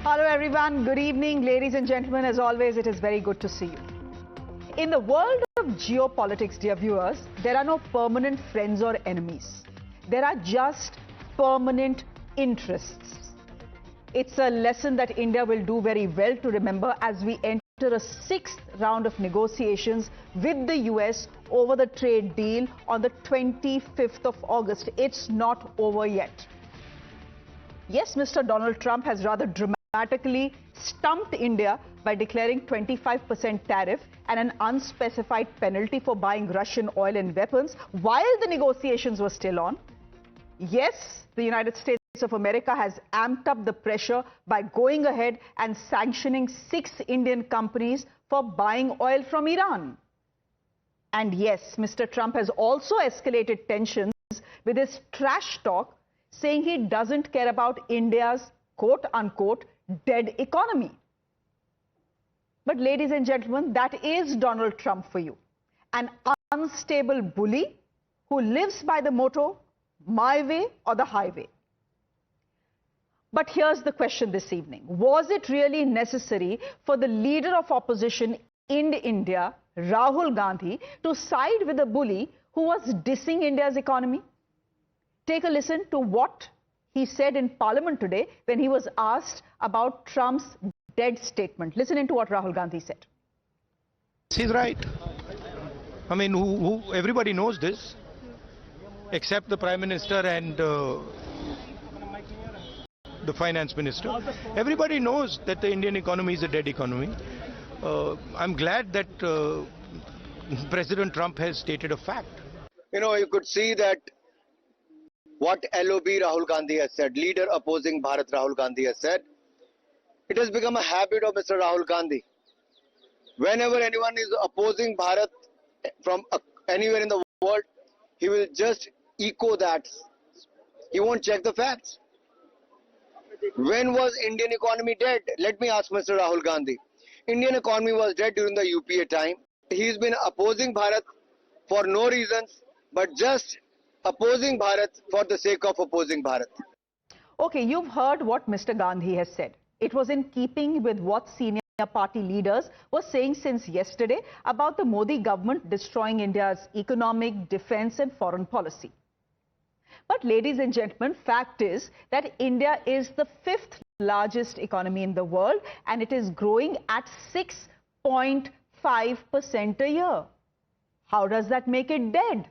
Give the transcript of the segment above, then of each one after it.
Hello everyone, good evening ladies and gentlemen. As always, it is very good to see you. In the world of geopolitics, dear viewers, there are no permanent friends or enemies. There are just permanent interests. It's a lesson that India will do very well to remember as we enter a sixth round of negotiations with the US over the trade deal on the 25th of August. It's not over yet. Yes, Mr. Donald Trump has rather dramatically stumped India by declaring 25% tariff and an unspecified penalty for buying Russian oil and weapons while the negotiations were still on. Yes, the United States of America has amped up the pressure by going ahead and sanctioning 6 Indian companies for buying oil from Iran. And yes, Mr. Trump has also escalated tensions with his trash talk, saying he doesn't care about India's quote-unquote dead economy. But ladies and gentlemen, that is Donald Trump for you. An unstable bully who lives by the motto, my way or the highway. But here's the question this evening. Was it really necessary for the leader of opposition in India, Rahul Gandhi, to side with a bully who was dissing India's economy? Take a listen to what he said in Parliament today when he was asked about Trump's dead statement. Listen to what Rahul Gandhi said. He's right. I mean, everybody knows this, except the Prime Minister and the Finance Minister. Everybody knows that the Indian economy is a dead economy. I'm glad that President Trump has stated a fact. You know, you could see that what LOB Rahul Gandhi has said, leader opposing Bharat Rahul Gandhi has said, it has become a habit of Mr. Rahul Gandhi. Whenever anyone is opposing Bharat from anywhere in the world, he will just echo that. He won't check the facts. When was Indian economy dead? Let me ask Mr. Rahul Gandhi. Indian economy was dead during the UPA time. He's been opposing Bharat for no reasons, but just opposing Bharat for the sake of opposing Bharat. Okay, you've heard what Mr. Gandhi has said. It was in keeping with what senior party leaders were saying since yesterday about the Modi government destroying India's economic, defense and foreign policy. But ladies and gentlemen, fact is that India is the 5th largest economy in the world and it is growing at 6.5% a year. How does that make it dead?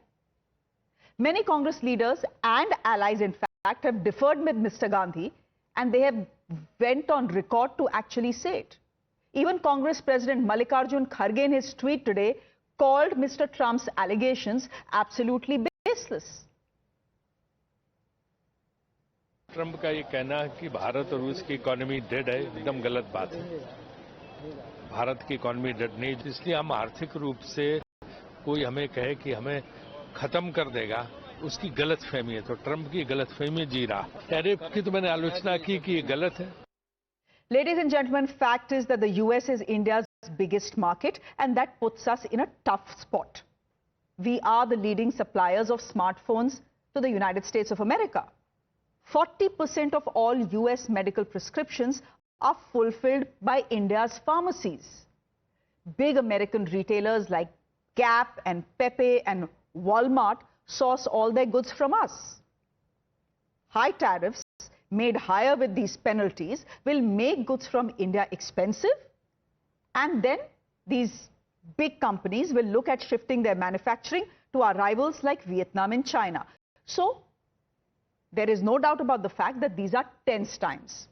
Many Congress leaders and allies, in fact, have differed with Mr. Gandhi and they have went on record to actually say it. Even Congress President Mallikarjun Kharge in his tweet today called Mr. Trump's allegations absolutely baseless. Trump का ये कहना है कि भारत और रूस की economy dead है, एकदम गलत बात है। भारत की इकोनॉमी डेड नहीं, इसलिए हम आर्थिक रूप से कोई हमें कहे कि हमें खत्म कर देगा, उसकी गलतफहमी है। तो ट्रंप की गलतफहमी जी रहा। टैरिफ की तो मैंने आलोचना की कि ये गलत है। Ladies and gentlemen, fact is that the US is India's biggest market and that puts us in a tough spot. We are the leading suppliers of smartphones to the United States of America. 40% of all US medical prescriptions are fulfilled by India's pharmacies. Big American retailers like Gap and Pepe and Walmart source all their goods from us. High tariffs made higher with these penalties will make goods from India expensive, and then these big companies will look at shifting their manufacturing to our rivals like Vietnam and China. So there is no doubt about the fact that these are tense times.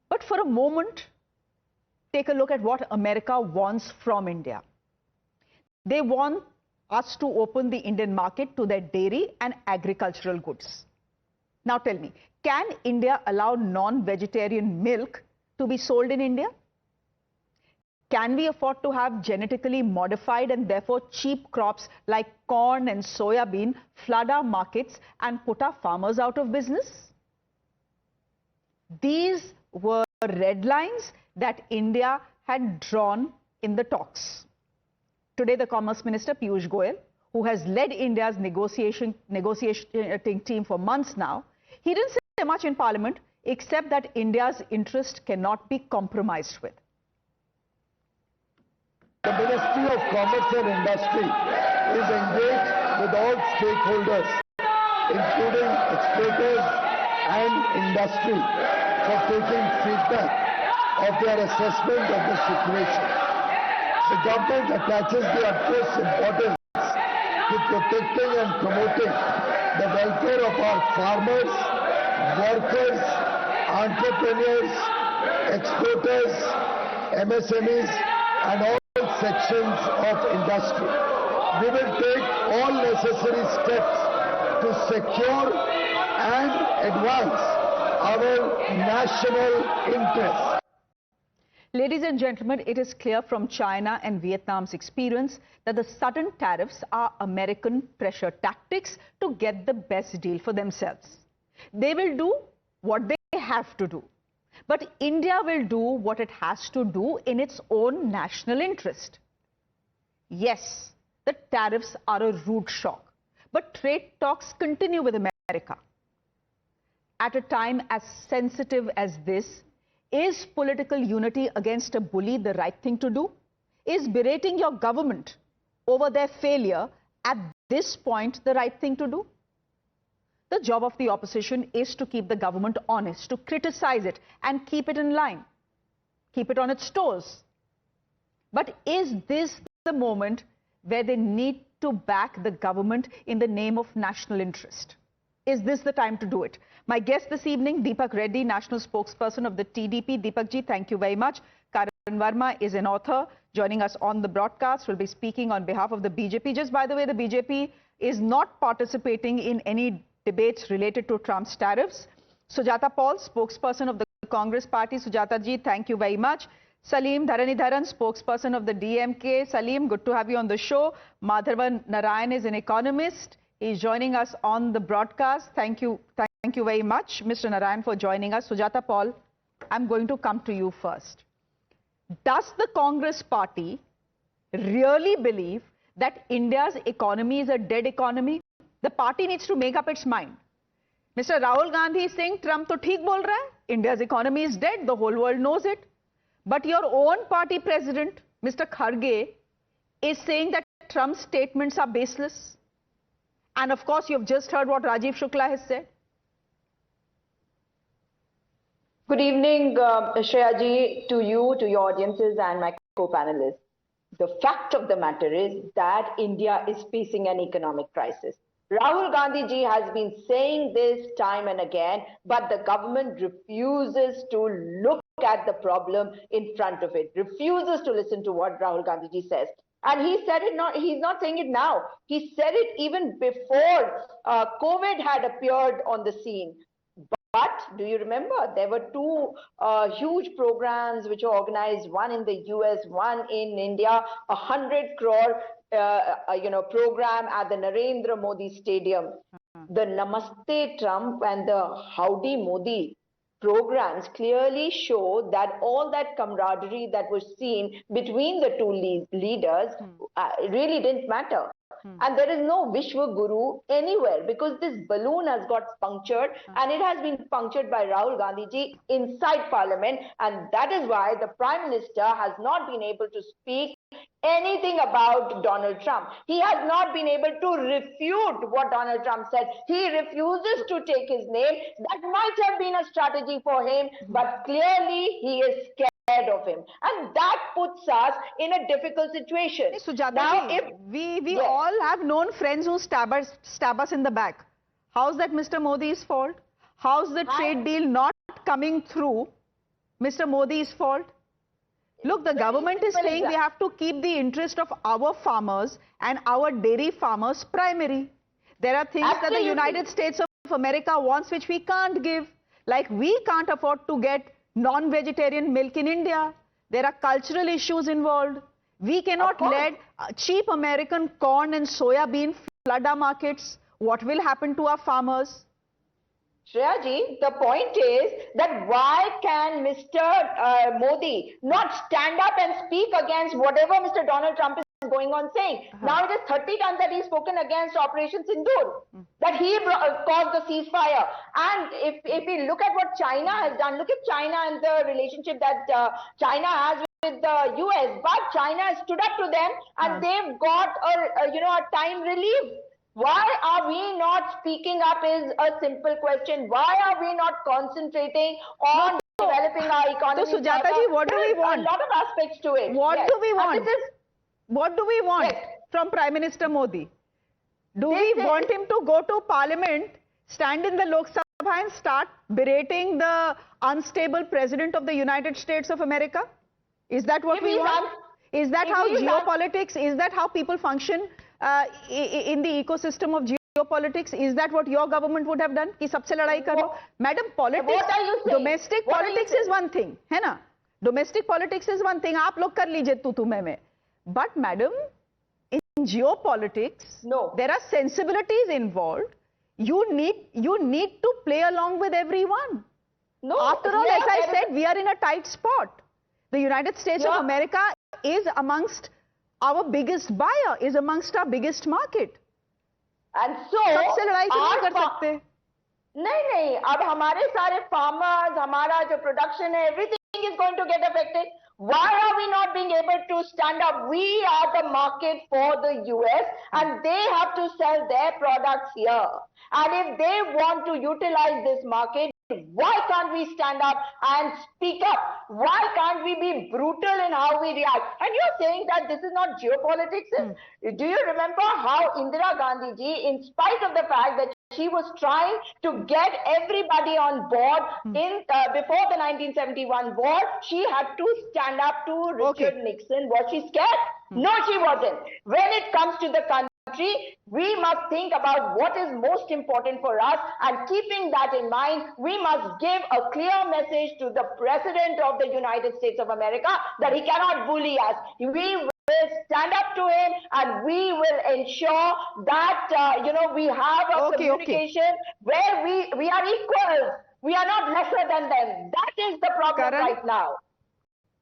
But for a moment, take a look at what America wants from India. They want us to open the Indian market to their dairy and agricultural goods. Now tell me, can India allow non-vegetarian milk to be sold in India? Can we afford to have genetically modified and therefore cheap crops like corn and soya bean flood our markets and put our farmers out of business? These were red lines that India had drawn in the talks. Today, the Commerce Minister Piyush Goyal, who has led India's negotiating team for months now, he didn't say much in Parliament except that India's interest cannot be compromised with. The Ministry of Commerce and Industry is engaged with all stakeholders, including exporters and industry, for taking feedback of their assessment of the situation. The government attaches the utmost importance to protecting and promoting the welfare of our farmers, workers, entrepreneurs, exporters, MSMEs, and all sections of industry. We will take all necessary steps to secure and advance our national interests. Ladies and gentlemen, it is clear from China and Vietnam's experience that the sudden tariffs are American pressure tactics to get the best deal for themselves. They will do what they have to do. But India will do what it has to do in its own national interest. Yes, the tariffs are a rude shock, but trade talks continue with America. At a time as sensitive as this, is political unity against a bully the right thing to do? Is berating your government over their failure at this point the right thing to do? The job of the opposition is to keep the government honest, to criticize it and keep it in line, keep it on its toes. But is this the moment where they need to back the government in the name of national interest? Is this the time to do it? My guest this evening, Deepak Reddy, national spokesperson of the TDP. Deepak ji, thank you very much. Karan Verma is an author joining us on the broadcast. Will be speaking on behalf of the BJP. Just by the way, the BJP is not participating in any debates related to Trump's tariffs. Sujata Paul, spokesperson of the Congress party. Sujata ji, thank you very much. Salim Dharanidharan, spokesperson of the DMK. Salim, good to have you on the show. Madhavan Narayan is an economist. He's joining us on the broadcast. Thank you very much, Mr. Narayan, for joining us. Sujata Paul, I'm going to come to you first. Does the Congress party really believe that India's economy is a dead economy? The party needs to make up its mind. Mr. Rahul Gandhi is saying Trump to theek bol raha hai. India's economy is dead. The whole world knows it. But your own party president, Mr. Kharge, is saying that Trump's statements are baseless. And of course, you've just heard what Rajiv Shukla has said. Good evening, Shreya ji, to you, to your audiences and my co-panelists. The fact of the matter is that India is facing an economic crisis. Rahul Gandhi ji has been saying this time and again, but the government refuses to look at the problem in front of it, refuses to listen to what Rahul Gandhi ji says. And he said it not, he's not saying it now. He said it even before COVID had appeared on the scene. But do you remember there were two huge programs which were organized, one in the US, one in India, 100 crore program at the Narendra Modi Stadium. The Namaste Trump and the Howdy Modi programs clearly show that all that camaraderie that was seen between the two leaders really didn't matter. And there is no Vishwa Guru anywhere because this balloon has got punctured and it has been punctured by Rahul Gandhi ji inside Parliament, and that is why the Prime Minister has not been able to speak anything about Donald Trump. He has not been able to refute what Donald Trump said. He refuses to take his name. That might have been a strategy for him, but clearly he is scared of him, and that puts us in a difficult situation. Hey, Sujata, now, if we all have known friends who stab us in the back. How's that Mr. Modi's fault? How's the trade deal not coming through Mr. Modi's fault? Look, the government is saying we have to keep the interest of our farmers and our dairy farmers primary. There are things that the United States of America wants which we can't give. Like we can't afford to get non-vegetarian milk in India. There are cultural issues involved. We cannot let cheap American corn and soya bean flood our markets. What will happen to our farmers? Shreya ji, the point is that why can Mr. Modi not stand up and speak against whatever Mr. Donald Trump is going on saying. Now it is 30 times that he's spoken against Operation Sindoor, that he caused the ceasefire. And if we look at what China has done, look at China and the relationship that China has with the U.S. But China has stood up to them, and they've got a time relief. Why are we not speaking up is a simple question. Why are we not concentrating on developing our economy? So Sujata ji, what do we want? A lot of aspects to it. What do we want? What do we want from Prime Minister Modi? Do we want him to go to Parliament, stand in the Lok Sabha and start berating the unstable President of the United States of America? Is that what we want? Is that how geopolitics, is that how people function in the ecosystem of geopolitics? Is that what your government would have done? कि सबसे लड़ाई करो? Madam, politics, domestic politics is one thing, है ना? Domestic politics is one thing. आप लोग कर लीजिए तू मैं में. But madam, in geopolitics, there are sensibilities involved. You need to play along with everyone. After all, as I said, we are in a tight spot. The United States of America is amongst our biggest buyer, is amongst our biggest market. And so, सबसे लड़ाई तो नहीं कर सकते. नहीं, अब हमारे सारे farmers, हमारा जो production है, everything is going to get affected. Why are we not being able to stand up? We are the market for the U.S. and they have to sell their products here. And if they want to utilize this market, why can't we stand up and speak up? Why can't we be brutal in how we react? And you're saying that this is not geopolitics. Do you remember how Indira Gandhi ji, in spite of the fact that she was trying to get everybody on board before the 1971 war, she had to stand up to Richard Nixon. Was she scared? No, she wasn't. When it comes to the country, we must think about what is most important for us, and keeping that in mind, we must give a clear message to the President of the United States of America that he cannot bully us. We will stand up to him and we will ensure that we have a communication where we are equal. We are not lesser than them. That is the problem right now.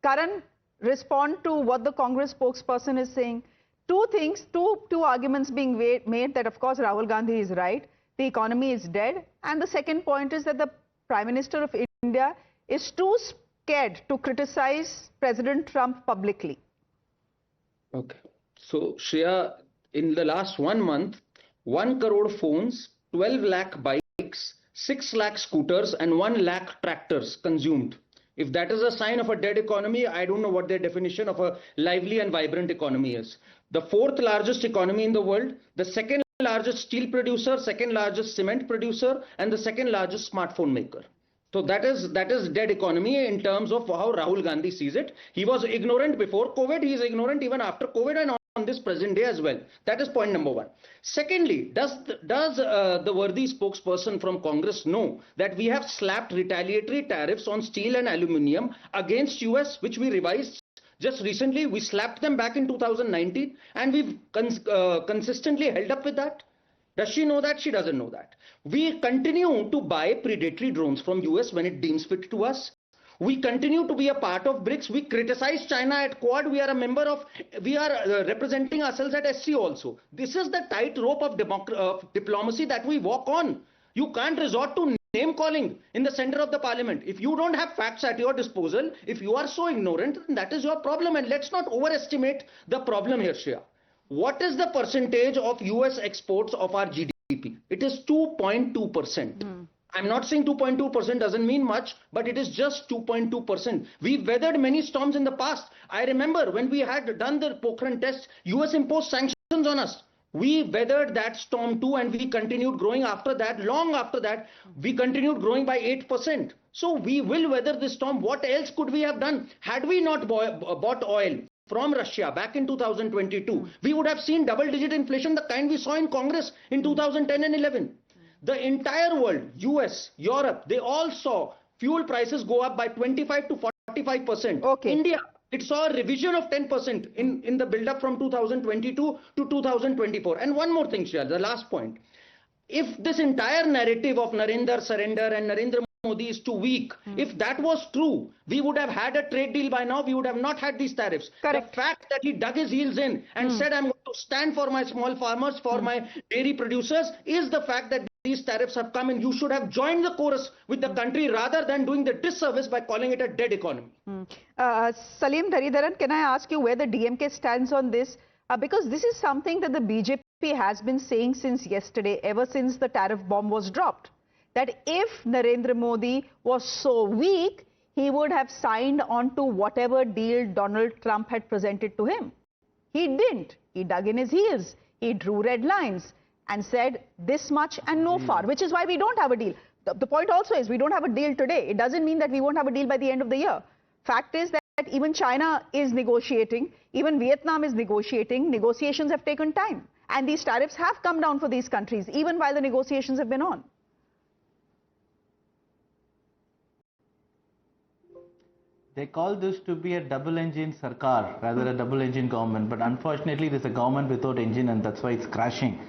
Karan, respond to what the Congress spokesperson is saying. Two things, two arguments being made that of course Rahul Gandhi is right. The economy is dead. And the second point is that the Prime Minister of India is too scared to criticize President Trump publicly. Okay. So, Shreya, in the last 1 month, 1 crore phones, 12 lakh bikes, 6 lakh scooters and 1 lakh tractors consumed. If that is a sign of a dead economy, I don't know what their definition of a lively and vibrant economy is. The 4th largest economy in the world, the 2nd largest steel producer, 2nd largest cement producer, and the 2nd largest smartphone maker. So that is dead economy in terms of how Rahul Gandhi sees it. He was ignorant before COVID. He is ignorant even after COVID and on this present day as well. That is point number 1. Secondly, does the worthy spokesperson from Congress know that we have slapped retaliatory tariffs on steel and aluminium against US, which we revised just recently? We slapped them back in 2019 and we've consistently held up with that. Does she know that? She doesn't know that. We continue to buy predatory drones from US when it deems fit to us. We continue to be a part of BRICS. We criticize China at Quad. We are a member of, we are representing ourselves at SC also. This is the tightrope of diplomacy that we walk on. You can't resort to name calling in the center of the parliament. If you don't have facts at your disposal, if you are so ignorant, then that is your problem. And let's not overestimate the problem here, Shreya. What is the percentage of US exports of our GDP? It is 2.2%. I'm not saying 2.2% doesn't mean much, but it is just 2.2%. We've weathered many storms in the past. I remember when we had done the Pokhran test, US imposed sanctions on us. We weathered that storm too, and we continued growing after that. Long after that, we continued growing by 8%. So we will weather this storm. What else could we have done? Had we not bought oil from Russia back in 2022, we would have seen double-digit inflation, the kind we saw in Congress in 2010 and 11. The entire world, US, Europe, they all saw fuel prices go up by 25 to 45%. India, it saw a revision of 10% in the build-up from 2022 to 2024. And one more thing, Shreya, the last point. If this entire narrative of Narendra surrender and Narendra Modi is too weak. If that was true, we would have had a trade deal by now. We would have not had these tariffs. Correct. The fact that he dug his heels in and said, I'm going to stand for my small farmers, for my dairy producers, is the fact that these tariffs have come, and you should have joined the chorus with the country rather than doing the disservice by calling it a dead economy. Salim Dharidharan, can I ask you where the DMK stands on this? Because this is something that the BJP has been saying since yesterday, ever since the tariff bomb was dropped, that if Narendra Modi was so weak, he would have signed on to whatever deal Donald Trump had presented to him. He didn't. He dug in his heels. He drew red lines and said this much and no far, which is why we don't have a deal. The point also is we don't have a deal today. It doesn't mean that we won't have a deal by the end of the year. Fact is that even China is negotiating, even Vietnam is negotiating. Negotiations have taken time. And these tariffs have come down for these countries, even while the negotiations have been on. They call this to be a double-engine sarkar, rather a double-engine government. But unfortunately, there's a government without engine, and that's why it's crashing.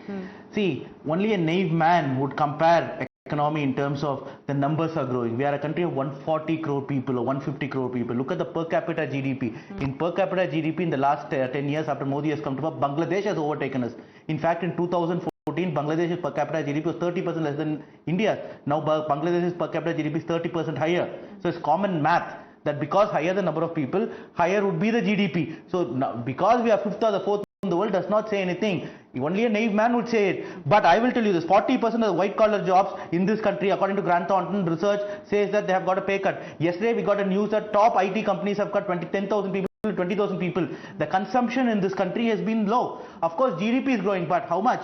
See, only a naive man would compare economy in terms of the numbers are growing. We are a country of 140 crore people or 150 crore people. Look at the per capita GDP. In per capita GDP in the last 10 years after Modi has come to power, Bangladesh has overtaken us. In fact, in 2014, Bangladesh's per capita GDP was 30% less than India's. Now Bangladesh's per capita GDP is 30% higher. So it's common math that because higher the number of people, higher would be the GDP. So now, because we are fifth or the fourth in the world does not say anything. Only a naive man would say it. But I will tell you this, 40% of the white collar jobs in this country, according to Grant Thornton research, says that they have got a pay cut. Yesterday we got a news that top IT companies have cut 10,000 people, 20,000 people. The consumption in this country has been low. Of course GDP is growing, but how much?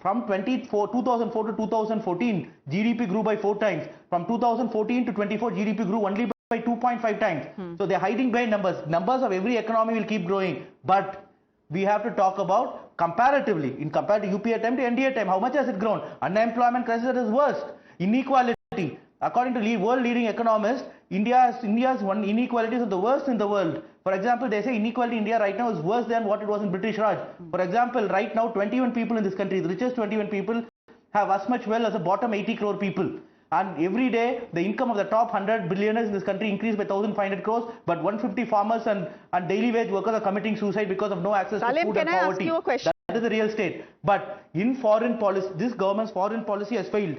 From 2004 to 2014, GDP grew by 4 times. From 2014 to 24, GDP grew only by 2.5 times. So they're hiding behind numbers. Numbers of every economy will keep growing. But we have to talk about comparatively, in compared to UPA time to NDA time, how much has it grown? Unemployment crisis is worst. Inequality. According to world leading economists, India's inequalities are the worst in the world. For example, they say inequality in India right now is worse than what it was in British Raj. For example, right now 21 people in this country, the richest 21 people, have as much wealth as the bottom 80 crore people. And every day, the income of the top 100 billionaires in this country increased by 1,500 crores, but 150 farmers and daily wage workers are committing suicide because of no access to food and poverty. Can I ask you a question? That is the real state. But in foreign policy, this government's foreign policy has failed.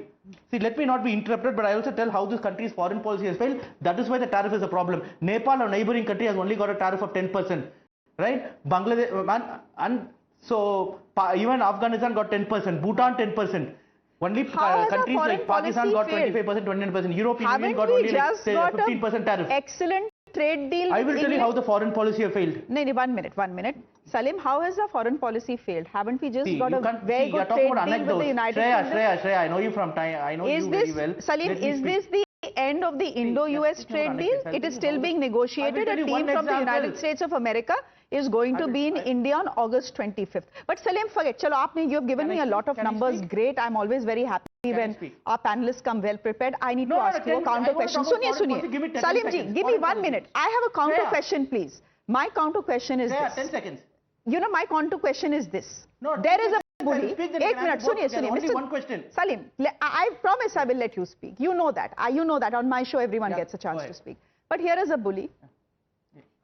See, let me not be interrupted, but I also tell how this country's foreign policy has failed. That is why the tariff is a problem. Nepal, a neighboring country, has only got a tariff of 10%. Right? Bangladesh, and so even Afghanistan got 10%, Bhutan 10%. Only countries like Pakistan got 25%, 29%. European Union got only like, say, 15% tariff. Excellent trade deal. I will tell you how the foreign policy has failed. No, 1 minute. Salim, how has the foreign policy failed? Haven't we just got a very good trade deal with the United Kingdom? Shreya, I know you from time. I know you very well. Salim, is this the end of the Indo-U.S. trade deal? It is still being negotiated. A team from the United States of America is going to be in India on August 25th. But Salim, forget. Chalo, you have given me a lot of numbers. Great. I'm always very happy when our panelists come well prepared. I need to ask you a counter question. Suniye. Salim ji, give me 1 minute. I have a counter question, please. My counter question is this. 10 seconds. You know, my counter question is this. No, there is a bully. 8 minutes. Suniye. Only one question. Salim, I promise I will let you speak. You know that. You know that on my show everyone gets a chance to speak. But here is a bully.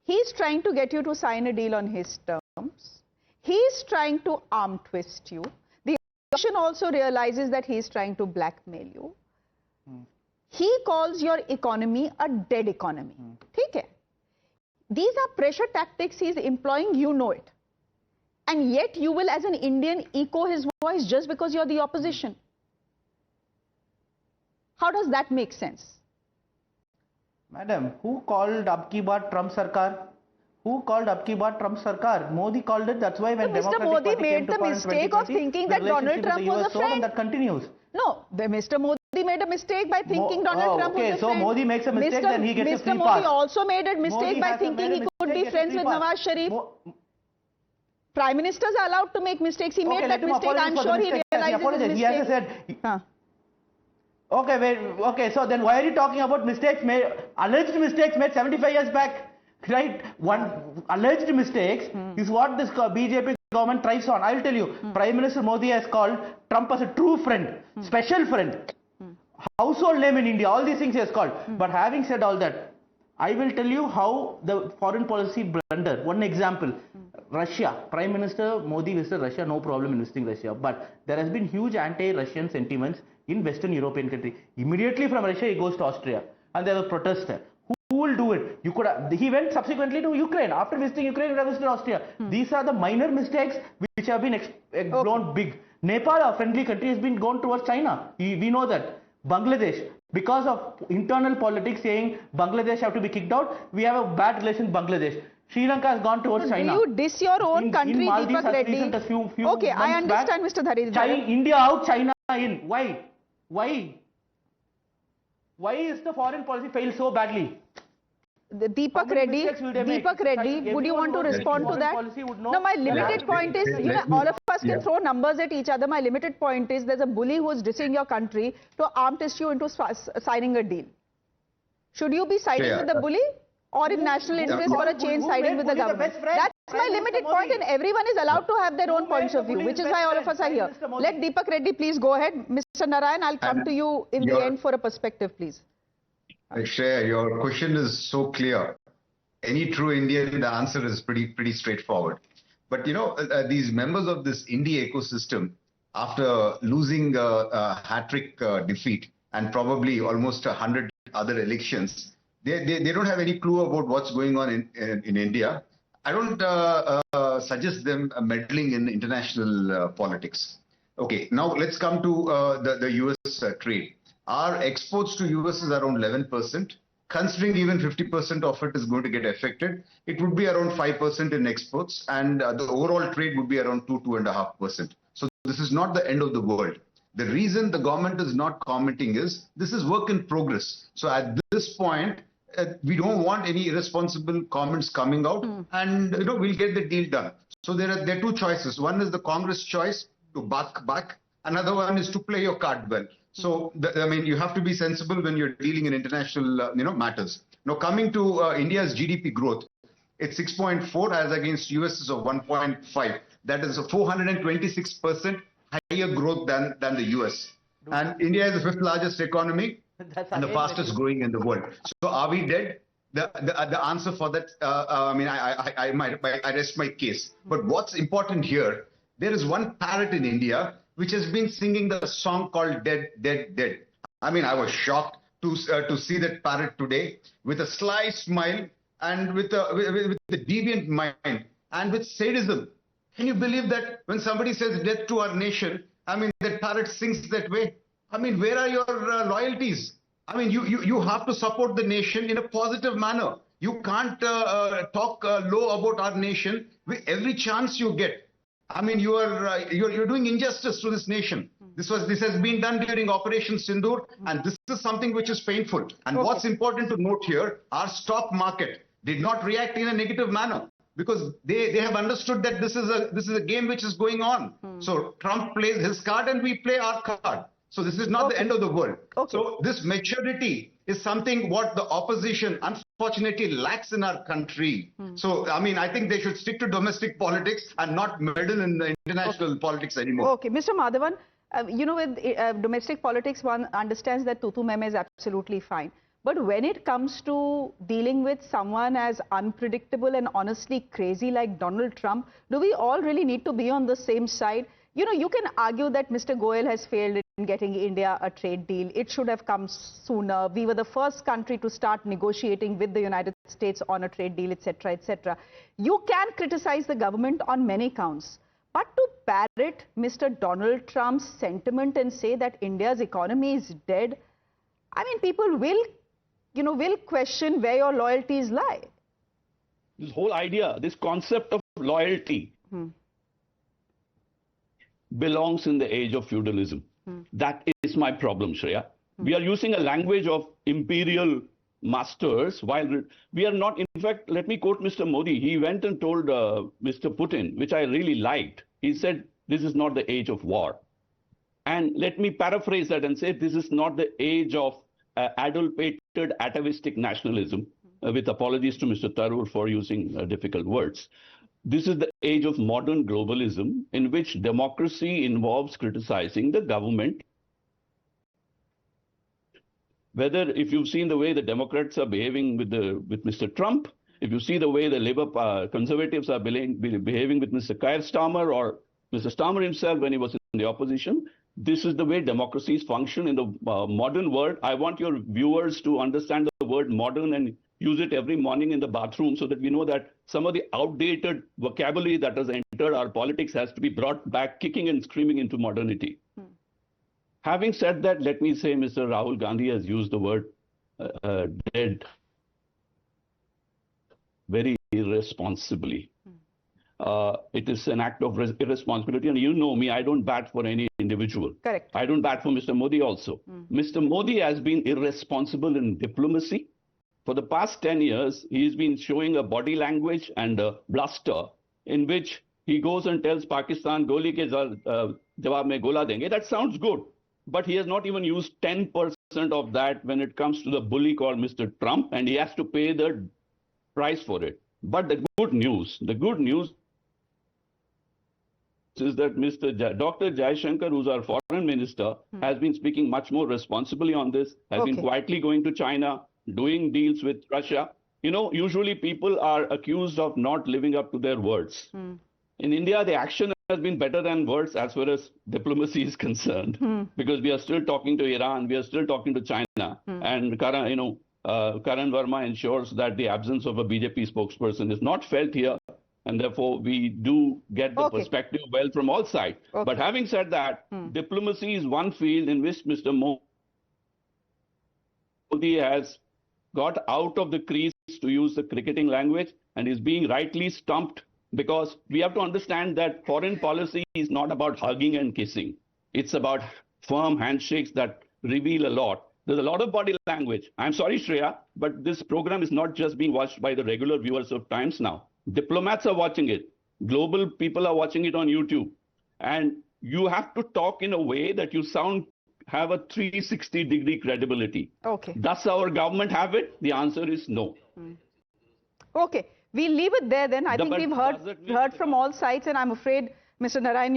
He's trying to get you to sign a deal on his terms. He's trying to arm twist you. The opposition also realizes that he's trying to blackmail you. He calls your economy a dead economy. Okay? These are pressure tactics he's employing, you know it. And yet you will, as an Indian, echo his voice just because you're the opposition. How does that make sense? Madam, who called Abki Baar Trump Sarkar? Who called Abki Baar Trump Sarkar? Modi called it. That's why when Mr. Modi made the mistake of thinking that Donald Trump was a friend. And that continues. No, Mr. Modi made a mistake by thinking Donald Trump was a friend. So Modi makes a mistake, then he gets a free pass. Mr. Modi also made a mistake by thinking he could be friends with Nawaz Sharif. Prime Ministers are allowed to make mistakes. He made that mistake. I'm sure he realizes his mistake. He has said... Okay, so then why are you talking about mistakes made, alleged mistakes made 75 years back, right? One alleged mistakes is what this BJP government thrives on. I will tell you, Prime Minister Modi has called Trump as a true friend, special friend. household name in India. All these things he has called. But having said all that, I will tell you how the foreign policy blunder. One example, Russia. Prime Minister Modi visited Russia, no problem in visiting Russia. But there has been huge anti-Russian sentiments in Western European countries. Immediately from Russia, he goes to Austria. And there were protests there. Who will do it? You could have, he went subsequently to Ukraine. After visiting Ukraine, he would have visited Austria. These are the minor mistakes which have been blown big. Nepal, a friendly country, has been gone towards China. We know that. Bangladesh, because of internal politics saying Bangladesh have to be kicked out, we have a bad relation with Bangladesh. Sri Lanka has gone towards China. Do you diss your own country, Deepak Reddy? Okay, I understand, Mr. Dhari. India out, China in. Why? Why? Why is the foreign policy failed so badly? Deepak Reddy, would you want to respond to that? No, my limited point is, all of us can throw numbers at each other. My limited point is, there's a bully who is dissing your country to arm test you into signing a deal. Should you be siding with the bully, or in national interest for a change siding with the government? That's my limited point, and everyone is allowed to have their own points of view, which is why all of us are here. Let Deepak Reddy please go ahead. Mr. Narayan, I'll come to you in the end for a perspective, please. Shreya, your question is so clear. Any true Indian, the answer is pretty straightforward. But these members of this India ecosystem, after losing a hat-trick defeat and probably almost 100 other elections, they don't have any clue about what's going on in India. I don't suggest them meddling in international politics. Okay, now let's come to the US trade. Our exports to US is around 11%. Considering even 50% of it is going to get affected, it would be around 5% in exports, and the overall trade would be around 2.5%. So this is not the end of the world. The reason the government is not commenting is this is work in progress. So at this point, we don't want any irresponsible comments coming out, and we'll get the deal done. So there are two choices. One is the Congress choice to buck back. Another one is to play your card well. So, you have to be sensible when you're dealing in international, matters. Now, coming to India's GDP growth, it's 6.4 as against US's of 1.5. That is a 426% higher growth than the US. And India is the fifth largest economy and the fastest growing in the world. So, are we dead? The answer for that, I rest my case. But what's important here, there is one parrot in India which has been singing the song called Dead, Dead, Dead. I was shocked to see that parrot today with a sly smile and with a deviant mind and with sadism. Can you believe that when somebody says death to our nation, that parrot sings that way? Where are your loyalties? You have to support the nation in a positive manner. You can't talk low about our nation with every chance you get. You're doing injustice to this nation. This has been done during Operation Sindoor, and this is something which is painful. And what's important to note here, our stock market did not react in a negative manner because they have understood that this is a game which is going on. So Trump plays his card and we play our card. So this is not the end of the world. So this maturity is something what the opposition unfortunately lacks in our country. So, I think they should stick to domestic politics and not meddle in the international politics anymore. Okay, Mr. Madhavan, with domestic politics, one understands that tutu meme is absolutely fine. But when it comes to dealing with someone as unpredictable and honestly crazy like Donald Trump, do we all really need to be on the same side? You can argue that Mr. Goyal has failed in getting India a trade deal. It should have come sooner. We were the first country to start negotiating with the United States on a trade deal, etc., etc. You can criticize the government on many counts. But to parrot Mr. Donald Trump's sentiment and say that India's economy is dead, people will question where your loyalties lie. This whole idea, this concept of loyalty belongs in the age of feudalism. That is my problem, Shreya. We are using a language of imperial masters while we are not. In fact, let me quote Mr. Modi. He went and told Mr. Putin, which I really liked. He said, this is not the age of war. And let me paraphrase that and say, this is not the age of adulterated atavistic nationalism, with apologies to Mr. Tariff for using difficult words. This is the age of modern globalism in which democracy involves criticizing the government whether if you've seen the way the Democrats are behaving with Mr. Trump, if you see the way the Labour Conservatives are behaving with Mr. Keir Starmer or Mr. Starmer himself when he was in the opposition, this is the way democracies function in the modern world. I want your viewers to understand the word modern and use it every morning in the bathroom so that we know that some of the outdated vocabulary that has entered our politics has to be brought back kicking and screaming into modernity. Having said that, let me say Mr. Rahul Gandhi has used the word dead very irresponsibly. It is an act of irresponsibility, and you know me, I don't bat for any individual. Correct. I don't bat for Mr. Modi also. Mr. Modi has been irresponsible in diplomacy. For the past 10 years, he's been showing a body language and a bluster in which he goes and tells Pakistan, "Goli ke jawab mein gola denge." That sounds good, but he has not even used 10% of that when it comes to the bully called Mr. Trump, and he has to pay the price for it. But the good news is that Dr. Jaishankar, who's our foreign minister, has been speaking much more responsibly on this, has been quietly going to China, doing deals with Russia. You know, usually people are accused of not living up to their words. In India, the action has been better than words as far as diplomacy is concerned, because we are still talking to Iran, we are still talking to China, and Karan Verma ensures that the absence of a BJP spokesperson is not felt here, and therefore we do get the perspective well from all sides. But having said that, diplomacy is one field in which Mr. Modi has got out of the crease, to use the cricketing language, and is being rightly stumped, because we have to understand that foreign policy is not about hugging and kissing. It's about firm handshakes that reveal a lot. There's a lot of body language. I'm sorry, Shreya, but this program is not just being watched by the regular viewers of Times now. Diplomats are watching it. Global people are watching it on YouTube. And you have to talk in a way that you have a 360-degree credibility. Does our government have it? The answer is no. Okay, we'll leave it there then. I think we've heard from all sides, and I'm afraid, Mr. Narayan,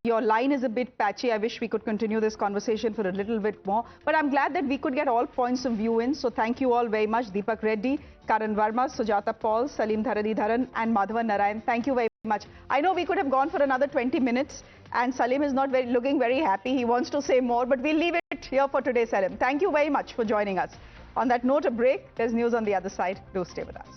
your line is a bit patchy. I wish we could continue this conversation for a little bit more. But I'm glad that we could get all points of view in. So thank you all very much. Deepak Reddy, Karan Verma, Sujata Paul, Salim Dharanidharan and Madhavan Narayan. Thank you very much. I know we could have gone for another 20 minutes and Salim is not looking very happy. He wants to say more, but we'll leave it here for today, Salim. Thank you very much for joining us. On that note, a break. There's news on the other side. Do stay with us.